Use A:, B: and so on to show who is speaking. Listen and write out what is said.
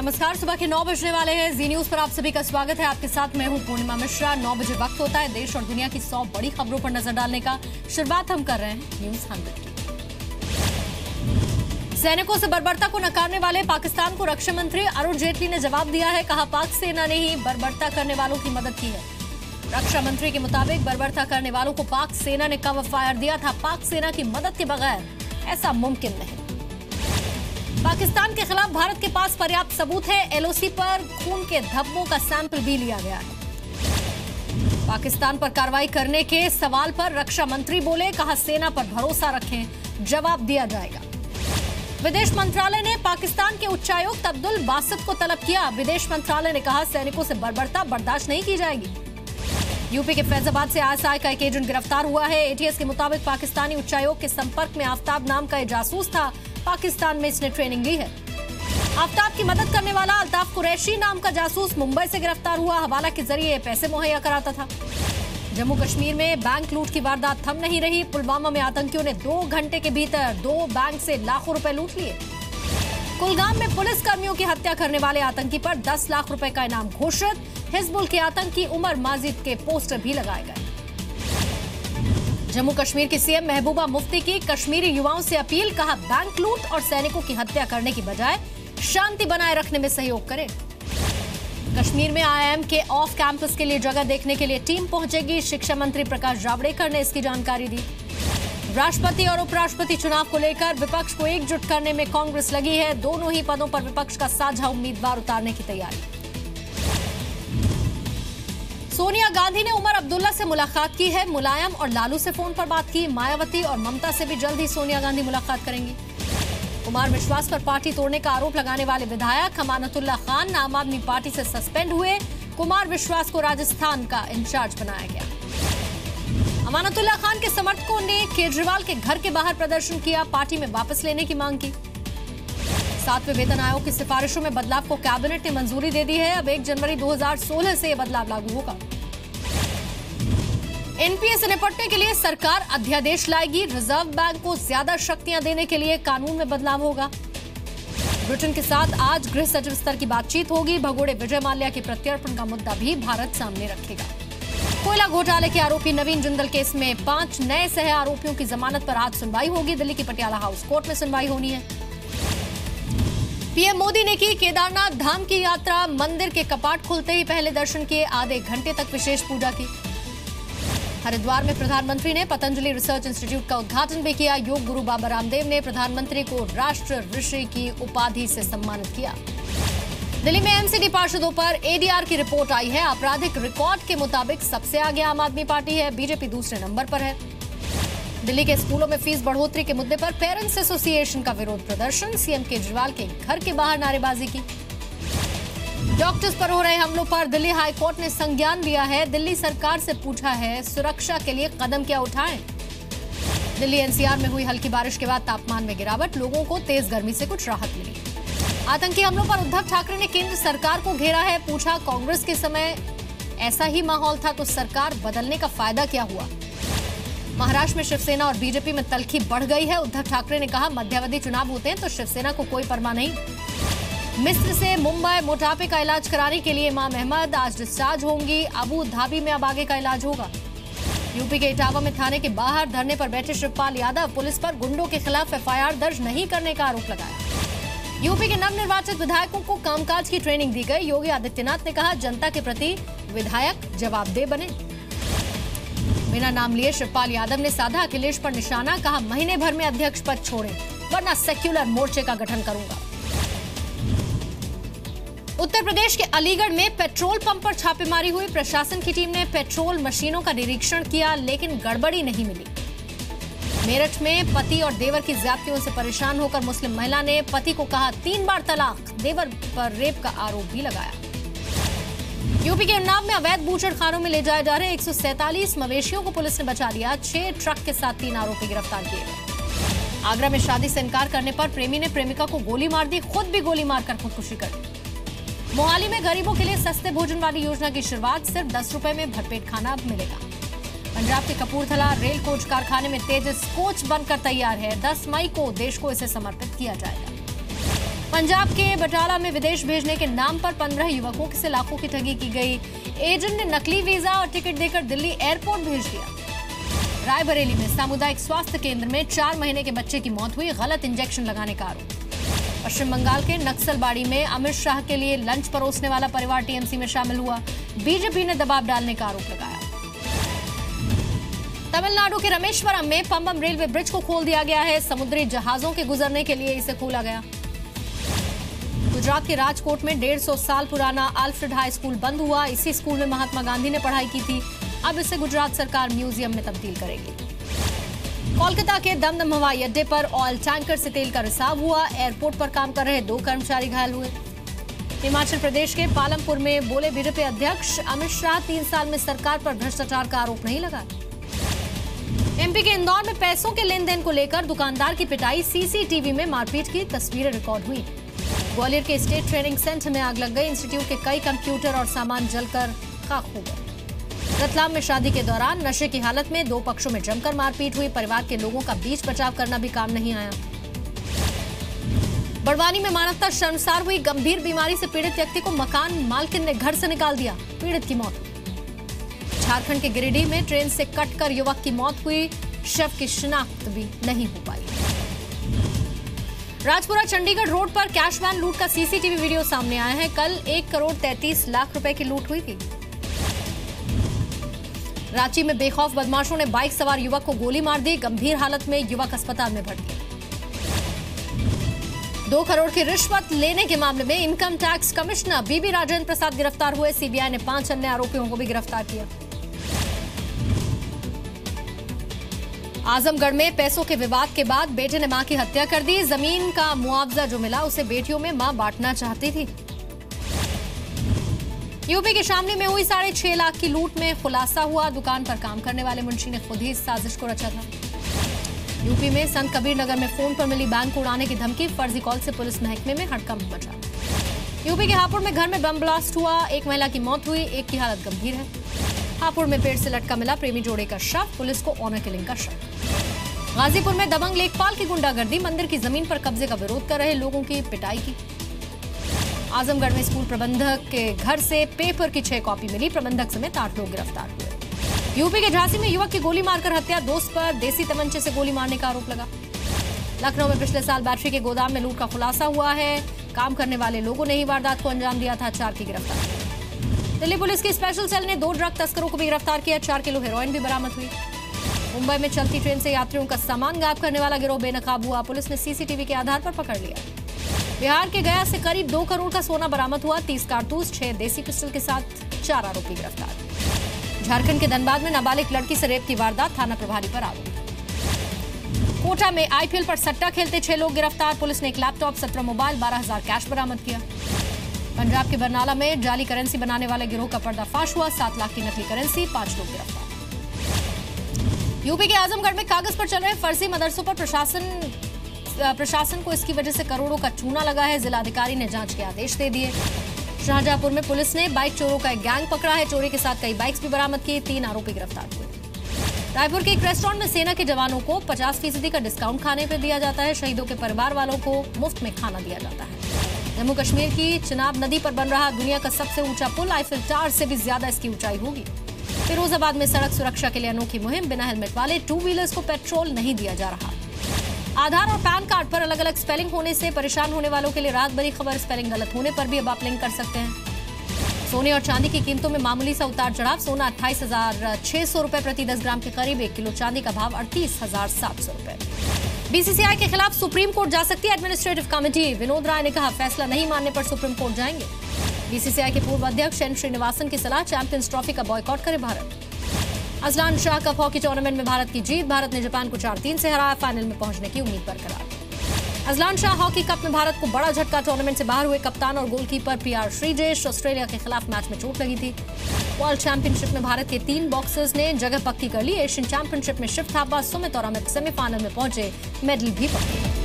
A: नमस्कार। सुबह के 9 बजने वाले हैं। जी न्यूज पर आप सभी का स्वागत है। आपके साथ मैं हूं पूर्णिमा मिश्रा। 9 बजे वक्त होता है देश और दुनिया की 100 बड़ी खबरों पर नजर डालने का। शुरुआत हम कर रहे हैं न्यूज 100 की। सैनिकों से बर्बरता को नकारने वाले पाकिस्तान को रक्षा मंत्री अरुण जेटली ने जवाब दिया है। कहा, पाक सेना ने ही बर्बरता करने वालों की मदद की है। रक्षा मंत्री के मुताबिक बर्बरता करने वालों को पाक सेना ने कवर फायर दिया था। पाक सेना की मदद के बगैर ऐसा मुमकिन नहीं। पाकिस्तान के खिलाफ भारत के पास पर्याप्त सबूत है। एलओसी पर खून के धब्बों का सैंपल भी लिया गया है। पाकिस्तान पर कार्रवाई करने के सवाल पर रक्षा मंत्री बोले, कहा सेना पर भरोसा रखें, जवाब दिया जाएगा। विदेश मंत्रालय ने पाकिस्तान के उच्चायुक्त अब्दुल बासित को तलब किया। विदेश मंत्रालय ने कहा, सैनिकों से बर्बरता बर्दाश्त नहीं की जाएगी। यूपी के फैजाबाद से आईएसआई का एक एजेंट गिरफ्तार हुआ है। एटीएस के मुताबिक पाकिस्तानी उच्चायोग के संपर्क में आफ्ताब नाम का एक जासूस था। पाकिस्तान में इसने ट्रेनिंग ली है। आफ्ताब की मदद करने वाला अल्ताफ कुरैशी नाम का जासूस मुंबई से गिरफ्तार हुआ। हवाला के जरिए पैसे मुहैया कराता था। जम्मू कश्मीर में बैंक लूट की वारदात थम नहीं रही। पुलवामा में आतंकियों ने 2 घंटे के भीतर 2 बैंक से लाखों रुपए लूट लिए। कुलगाम में पुलिस कर्मियों की हत्या करने वाले आतंकी पर 10 लाख रुपए का इनाम घोषित। हिजबुल के आतंकी उमर माजिद के पोस्टर भी लगाए गए। जम्मू कश्मीर की सीएम महबूबा मुफ्ती की कश्मीरी युवाओं से अपील। कहा, बैंक लूट और सैनिकों की हत्या करने की बजाय शांति बनाए रखने में सहयोग करें। कश्मीर में आईआईएम के ऑफ कैंपस के लिए जगह देखने के लिए टीम पहुंचेगी। शिक्षा मंत्री प्रकाश जावड़ेकर ने इसकी जानकारी दी। राष्ट्रपति और उपराष्ट्रपति चुनाव को लेकर विपक्ष को एकजुट करने में कांग्रेस लगी है। दोनों ही पदों पर विपक्ष का साझा उम्मीदवार उतारने की तैयारी। सोनिया गांधी ने उमर अब्दुल्ला से मुलाकात की है। मुलायम और लालू से फोन पर बात की। मायावती और ममता से भी जल्द ही सोनिया गांधी मुलाकात करेंगी। कुमार विश्वास पर पार्टी तोड़ने का आरोप लगाने वाले विधायक अमानतुल्लाह खान आम आदमी पार्टी से सस्पेंड हुए। कुमार विश्वास को राजस्थान का इंचार्ज बनाया गया। अमानतुल्लाह खान के समर्थकों ने केजरीवाल के घर के बाहर प्रदर्शन किया। पार्टी में वापस लेने की मांग की। 7वें वेतन आयोग की सिफारिशों में बदलाव को कैबिनेट ने मंजूरी दे दी है। अब 1 जनवरी 2016 से यह बदलाव लागू होगा। एनपीए से निपटने के लिए सरकार अध्यादेश लाएगी। रिजर्व बैंक को ज्यादा शक्तियां देने के लिए कानून में बदलाव होगा। ब्रिटेन के साथ आज गृह सचिव स्तर की बातचीत होगी। भगोड़े विजय माल्या के प्रत्यर्पण का मुद्दा भी भारत सामने रखेगा। कोयला घोटाले के आरोपी नवीन जिंदल केस में 5 नए सह आरोपियों की जमानत पर आज सुनवाई होगी। दिल्ली की पटियाला हाउस कोर्ट में सुनवाई होनी है। पीएम मोदी ने की केदारनाथ धाम की यात्रा। मंदिर के कपाट खुलते ही पहले दर्शन किए। आधे घंटे तक विशेष पूजा की। हरिद्वार में प्रधानमंत्री ने पतंजलि रिसर्च इंस्टीट्यूट का उद्घाटन भी किया। योग गुरु बाबा रामदेव ने प्रधानमंत्री को राष्ट्र ऋषि की उपाधि से सम्मानित किया। दिल्ली में एमसीडी पार्षदों पर एडीआर की रिपोर्ट आई है। आपराधिक रिकॉर्ड के मुताबिक सबसे आगे आम आदमी पार्टी है। बीजेपी दूसरे नंबर पर है। दिल्ली के स्कूलों में फीस बढ़ोतरी के मुद्दे पर पेरेंट्स एसोसिएशन का विरोध प्रदर्शन। सीएम केजरीवाल के घर के बाहर नारेबाजी की। डॉक्टर्स पर हो रहे हमलों पर दिल्ली हाई कोर्ट ने संज्ञान लिया है। दिल्ली सरकार से पूछा है, सुरक्षा के लिए कदम क्या उठाएं। दिल्ली एनसीआर में हुई हल्की बारिश के बाद तापमान में गिरावट। लोगों को तेज गर्मी से कुछ राहत मिली। आतंकी हमलों पर उद्धव ठाकरे ने केंद्र सरकार को घेरा है। पूछा, कांग्रेस के समय ऐसा ही माहौल था तो सरकार बदलने का फायदा क्या हुआ। महाराष्ट्र में शिवसेना और बीजेपी में तल्खी बढ़ गई है। उद्धव ठाकरे ने कहा, मध्यावधि चुनाव होते हैं तो शिवसेना को कोई परवाह नहीं। मिस्र से मुंबई मोटापे का इलाज कराने के लिए इमाम अहमद आज डिस्चार्ज होंगी। अबू धाबी में अब आगे का इलाज होगा। यूपी के इटावा में थाने के बाहर धरने पर बैठे शिवपाल यादव पुलिस पर गुंडों के खिलाफ एफआईआर दर्ज नहीं करने का आरोप लगाया। यूपी के नवनिर्वाचित विधायकों को कामकाज की ट्रेनिंग दी गई। योगी आदित्यनाथ ने कहा, जनता के प्रति विधायक जवाबदेह बने। बिना नाम लिए शिवपाल यादव ने साधा अखिलेश पर निशाना। कहा, महीने भर में अध्यक्ष पद छोड़ें वरना सेक्युलर मोर्चे का गठन करूंगा। उत्तर प्रदेश के अलीगढ़ में पेट्रोल पंप पर छापेमारी हुई। प्रशासन की टीम ने पेट्रोल मशीनों का निरीक्षण किया लेकिन गड़बड़ी नहीं मिली। मेरठ में पति और देवर की ज्यादतियों से परेशान होकर मुस्लिम महिला ने पति को कहा 3 बार तलाक। देवर पर रेप का आरोप भी लगाया। यूपी के उन्नाव में अवैध बूचड़खानों में ले जाए जा रहे 147 मवेशियों को पुलिस ने बचा लिया। 6 ट्रक के साथ 3 आरोपी गिरफ्तार किए गए। आगरा में शादी से इनकार करने पर प्रेमी ने प्रेमिका को गोली मार दी। खुद भी गोली मारकर खुदकुशी कर दी। मोहाली में गरीबों के लिए सस्ते भोजन वाली योजना की शुरुआत। सिर्फ 10 रुपए में भरपेट खाना अब मिलेगा। पंजाब के कपूरथला रेल कोच कारखाने में तेजस कोच बनकर तैयार है। 10 मई को देश को इसे समर्पित किया जाएगा। पंजाब के बटाला में विदेश भेजने के नाम पर 15 युवकों से लाखों की ठगी की गई। एजेंट ने नकली वीजा और टिकट देकर दिल्ली एयरपोर्ट भेज दिया। रायबरेली में सामुदायिक स्वास्थ्य केंद्र में 4 महीने के बच्चे की मौत हुई, गलत इंजेक्शन लगाने का आरोप। पश्चिम बंगाल के नक्सलबाड़ी में अमित शाह के लिए लंच परोसने वाला परिवार टीएमसी में शामिल हुआ। बीजेपी ने दबाव डालने का आरोप लगाया। तमिलनाडु के रामेश्वरम में पम्बम रेलवे ब्रिज को खोल दिया गया है। समुद्री जहाजों के गुजरने के लिए इसे खोला गया। गुजरात के राजकोट में 150 साल पुराना अल्फ्रेड हाई स्कूल बंद हुआ। इसी स्कूल में महात्मा गांधी ने पढ़ाई की थी। अब इसे गुजरात सरकार म्यूजियम में तब्दील करेगी। कोलकाता के दमदम हवाई अड्डे पर ऑयल टैंकर से तेल का रिसाव हुआ। एयरपोर्ट पर काम कर रहे 2 कर्मचारी घायल हुए। हिमाचल प्रदेश के पालमपुर में बोले बीजेपी अध्यक्ष अमित शाह 3 साल में सरकार पर भ्रष्टाचार का आरोप नहीं लगाया। एमपी के इंदौर में पैसों के लेन देन को लेकर दुकानदार की पिटाई, सीसीटीवी में मारपीट की तस्वीरें रिकॉर्ड हुई। ग्वालियर के स्टेट ट्रेनिंग सेंटर में आग लग गई। इंस्टीट्यूट के कई कंप्यूटर और सामान जलकर खाक हो गए। रतलाम में शादी के दौरान नशे की हालत में 2 पक्षों में जमकर मारपीट हुई। परिवार के लोगों का बीच बचाव करना भी काम नहीं आया। बड़वानी में मानवता शर्मसार हुई। गंभीर बीमारी से पीड़ित व्यक्ति को मकान मालकिन ने घर से निकाल दिया, पीड़ित की मौत। झारखंड के गिरिडीह में ट्रेन से कटकर युवक की मौत हुई। शव की शिनाख्त भी नहीं हो पाई। राजपुरा चंडीगढ़ रोड पर कैश वैन लूट का सीसीटीवी वीडियो सामने आया है। कल 1 करोड़ 33 लाख रुपए की लूट हुई थी। रांची में बेखौफ बदमाशों ने बाइक सवार युवक को गोली मार दी। गंभीर हालत में युवक अस्पताल में भर्ती। 2 करोड़ की रिश्वत लेने के मामले में इनकम टैक्स कमिश्नर बीबी राजेंद्र प्रसाद गिरफ्तार हुए। सीबीआई ने 5 अन्य आरोपियों को भी गिरफ्तार किया। आजमगढ़ में पैसों के विवाद के बाद बेटे ने मां की हत्या कर दी। जमीन का मुआवजा जो मिला उसे बेटियों में मां बांटना चाहती थी। यूपी के शामली में हुई 6.5 लाख की लूट में खुलासा हुआ। दुकान पर काम करने वाले मुंशी ने खुद ही इस साजिश को रचा था। यूपी में संत कबीर नगर में फोन पर मिली बैंक को उड़ाने की धमकी, फर्जी कॉल से पुलिस महकमे में हड़कंप मचा। यूपी के हापुड़ में घर में बम ब्लास्ट हुआ। 1 महिला की मौत हुई, 1 की हालत गंभीर है। हापुड़ में पेड़ से लटका मिला प्रेमी जोड़े का शव, पुलिस को ऑनर किलिंग का शक। गाजीपुर में दबंग लेखपाल की गुंडागर्दी, मंदिर की जमीन पर कब्जे का विरोध कर रहे लोगों की पिटाई की। आजमगढ़ में स्कूल प्रबंधक के घर से पेपर की 6 कॉपी मिली। प्रबंधक समेत 8 लोग गिरफ्तार हुए। यूपी के झांसी में युवक की गोली मारकर हत्या, दोस्त पर देसी तमंचे से गोली मारने का आरोप लगा। लखनऊ में पिछले साल बैटरी के गोदाम में लूट का खुलासा हुआ है। काम करने वाले लोगों ने ही वारदात को अंजाम दिया था। 4 की गिरफ्तार। दिल्ली पुलिस की स्पेशल सेल ने 2 ड्रग तस्करों को भी गिरफ्तार किया। 4 किलो हेरोइन भी बरामद हुई। मुंबई में चलती ट्रेन से यात्रियों का सामान गायब करने वाला गिरोह बेनकाब हुआ। पुलिस ने सीसीटीवी के आधार पर पकड़ लिया। बिहार के गया से करीब 2 करोड़ का सोना बरामद हुआ। 30 कारतूस, 6 देसी पिस्टल के साथ 4 आरोपी गिरफ्तार। झारखंड के धनबाद में नाबालिग लड़की से रेप की वारदात, थाना प्रभारी पर आरोप। कोटा में आईपीएल पर सट्टा खेलते 6 लोग गिरफ्तार। पुलिस ने 1 लैपटॉप, 17 मोबाइल, 12,000 कैश बरामद किया। पंजाब के बरनाला में जाली करेंसी बनाने वाले गिरोह का पर्दाफाश हुआ। 7 लाख की नकली करेंसी, 5 लोग गिरफ्तार। यूपी के आजमगढ़ में कागज पर चल रहे फर्जी मदरसों पर प्रशासन को इसकी वजह से करोड़ों का चूना लगा है। जिलाधिकारी ने जांच के आदेश दे दिए। शाहजहांपुर में पुलिस ने बाइक चोरों का एक गैंग पकड़ा है। चोरी के साथ कई बाइक्स भी बरामद किए। 3 आरोपी गिरफ्तार हुए। रायपुर के एक रेस्टोरेंट में सेना के जवानों को 50% का डिस्काउंट खाने पर दिया जाता है। शहीदों के परिवार वालों को मुफ्त में खाना दिया जाता है। जम्मू कश्मीर की चिनाब नदी पर बन रहा दुनिया का सबसे ऊंचा पुल, आईफिल टावर से भी ज्यादा इसकी ऊंचाई होगी। फिरोजाबाद में सड़क सुरक्षा के लिए अनोखी मुहिम, बिना हेलमेट वाले 2 व्हीलर्स को पेट्रोल नहीं दिया जा रहा। आधार और पैन कार्ड पर अलग अलग स्पेलिंग होने से परेशान होने वालों के लिए राहत भरी खबर, स्पेलिंग गलत होने पर भी अब आप लिंक कर सकते हैं। सोने और चांदी की कीमतों में मामूली सा उतार चढ़ाव। सोना 28,600 रुपए प्रति 10 ग्राम के करीब। 1 किलो चांदी का भाव 38,700 रुपए। बीसीसीआई के खिलाफ सुप्रीम कोर्ट जा सकती है एडमिनिस्ट्रेटिव कमेटी, विनोद राय ने कहा फैसला नहीं मानने पर सुप्रीम कोर्ट जाएंगे। बीसीसीआई के पूर्व अध्यक्ष एन श्रीनिवासन की सलाह, चैंपियंस ट्रॉफी का बॉयकॉट करे Bharat. Azlan Shah cup hockey tournament में भारत की जीत, भारत ने जापान को 4-3 से हराया, फाइनल में पहुंचने की उम्मीद बरकरार। अजलान शाह हॉकी कप में भारत को बड़ा झटका, टूर्नामेंट से बाहर हुए कप्तान और गोलकीपर पीआर श्रीजेश। ऑस्ट्रेलिया के खिलाफ मैच में चोट लगी थी। वर्ल्ड चैंपियनशिप में भारत के 3 बॉक्सर्स ने जगह पक्की कर ली। एशियन चैंपियनशिप में शिव थापा, सुमित और अमित सेमीफाइनल में पहुंचे, मेडल भी पक्के।